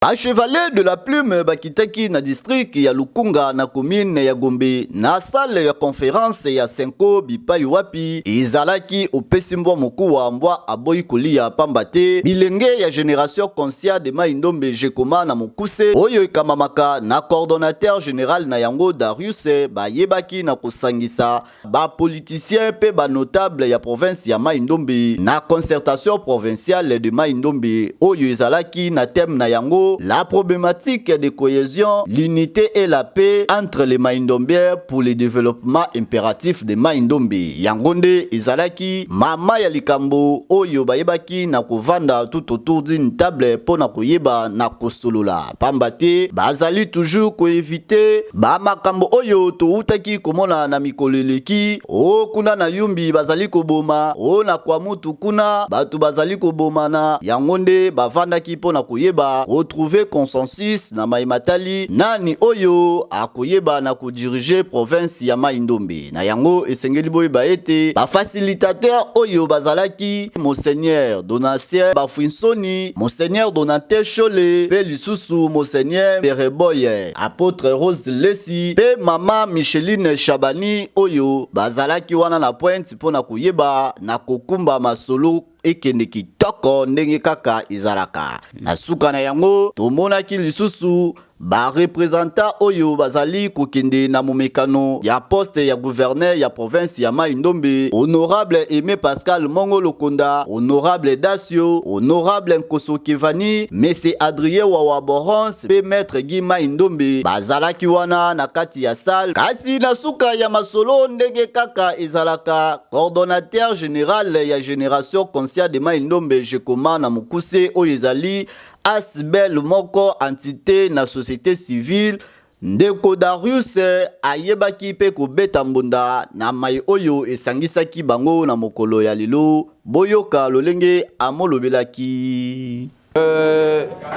A chevalier de la plume bakitaki na district ya Lukunga na commune ya Gombe na salle ya conférence ya Senko bipai wapi izalaki opesimbwa mokuwa mbwa aboyi kolia pambate bilenge ya génération conscient de Maindombe Jekoma na mokuse oyo ikamamaka na coordonnateur général na yango Darius bayebaki na kosangisa ba politicien pe ba notable ya province ya Maindombe na concertation provinciale de Maindombe oyo izalaki na thème na yango la problématique de cohésion, l'unité et la paix entre les Maindombiens pour le développement impératif de Maindombe. Yangonde Izalaki, Mama ya likambo, Oyo bayebaki na kovanda tout autour d'une table pour na koyeba na kosolola. Pambate, bazali toujours ko éviter, ba makambo Oyo to utaki komona na mikoleleki, o kuna na yumbi bazali koboma, o na kwa mutu kuna, batu bazali kobomana, yangonde bavanda ki po na koyeba, retrouver consensus na maimatali nani oyo akoyeba na diriger province ya Maindombe na yango esengeli boy baete ba facilitateur oyo bazalaki monseigneur Donatien Bafuinsoni, monseigneur Donaté Chole pe lisusu monseigneur Pereboye, apôtre Rose Lesi pe mama Micheline Chabani oyo bazalaki wana na pointe pona koyeba na kokumba masolo ekende kitoko ndenge kaka izalaka na suka na yango tomonaki lisusu ba représentant oyo bazali kokende na momekano ya poste ya gouverneur ya province ya Maindombe, honorable Aimé Pascal Mongo Lokonda, honorable Dasio, honorable Nkoso Kevani, monsieur Adrien Wawaborons pe maître Guy Maindombe bazalaki wana na kati ya salle kasi na suka ya masolo ndenge kaka izalaka coordonnateur général ya génération conscient de Maindombe Jekoma na mokuse oyo ezali Asbel moko entité na société civile ndeko Darius ayebaki pe kobeta mbunda na mai oyo esangisaki bango na mokolo ya lelo boyoka lolenge amolobelaki.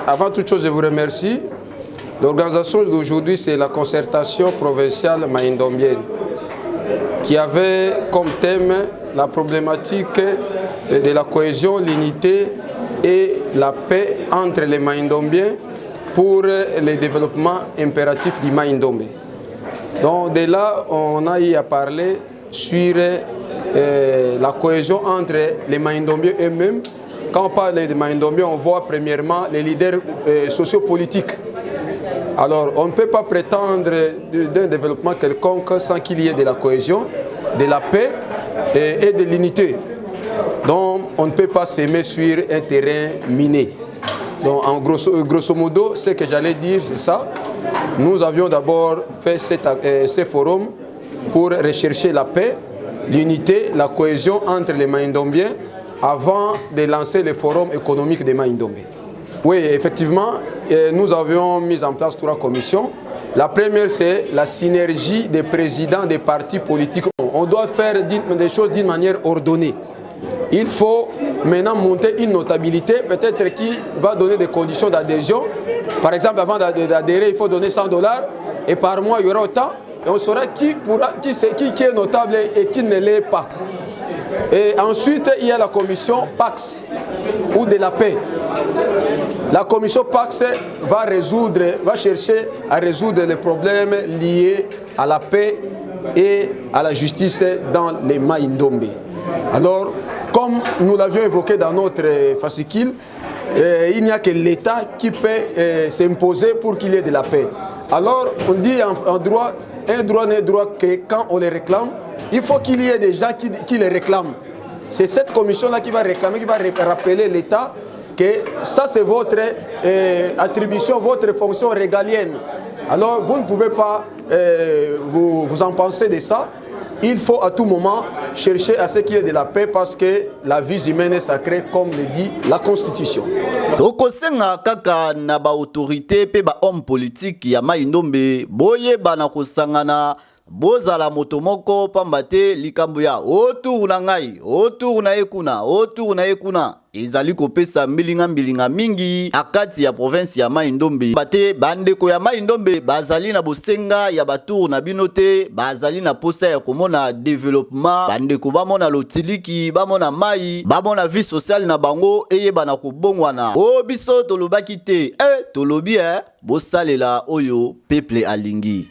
Avant toute chose, je vous remercie. L'organisation d'aujourd'hui, c'est la concertation provinciale maindombienne qui avait comme thème la problématique de la cohésion, l'unité et la paix entre les Maindombiens pour le développement impératif du Maindombe. Donc de là, on a eu à parler sur la cohésion entre les Maindombiens eux-mêmes. Quand on parle des Maindombiens, on voit premièrement les leaders sociopolitiques. Alors on ne peut pas prétendre d'un développement quelconque sans qu'il y ait de la cohésion, de la paix et de l'unité. Donc on ne peut pas s'aimer sur un terrain miné. Donc en grosso modo, ce que j'allais dire, c'est ça. Nous avions d'abord fait ce forum pour rechercher la paix, l'unité, la cohésion entre les Maindombiens avant de lancer le forum économique des Maindombe. Oui, effectivement, nous avions mis en place 3 commissions. La première, c'est la synergie des présidents des partis politiques. On doit faire des choses d'une manière ordonnée. Il faut maintenant monter une notabilité, peut-être qui va donner des conditions d'adhésion. Par exemple, avant d'adhérer, il faut donner $100 et par mois, il y aura autant. Et on saura qui est notable et qui ne l'est pas. Et ensuite, il y a la commission PAX ou de la paix. La commission PAX va chercher à résoudre les problèmes liés à la paix et à la justice dans les Maindombe. Alors, comme nous l'avions évoqué dans notre fascicule, il n'y a que l'État qui peut s'imposer pour qu'il y ait de la paix. Alors, on dit en droit, un droit n'est droit que quand on les réclame, il faut qu'il y ait des gens qui les réclament. C'est cette commission-là qui va réclamer, qui va rappeler l'État que ça c'est votre attribution, votre fonction régalienne. Alors, vous ne pouvez pas vous en penser de ça. Il faut à tout moment chercher à ce qu'il y ait de la paix parce que la vie humaine est sacrée comme le dit la Constitution. Tokosenga kaka na ba autorité pe ba homme politique ya Maindombe boye bana kosangana bozala moto moko pamba te likambo ya otour na ngai, otour na ekuna, otour na ekuna ezali kopesa mbilinga mingi akati ya province ya Mai Ndombe. Bate bandeko ya Mai Ndombe bazali na bosenga ya batour na bino te, bazali na posa ya komona développement. Bandeko bamona lotiliki, bamona mai, bamona vie sociale na bango eyeba na kobongwana. O biso tolobaki te, tolobi bosalela oyo peuple alingi.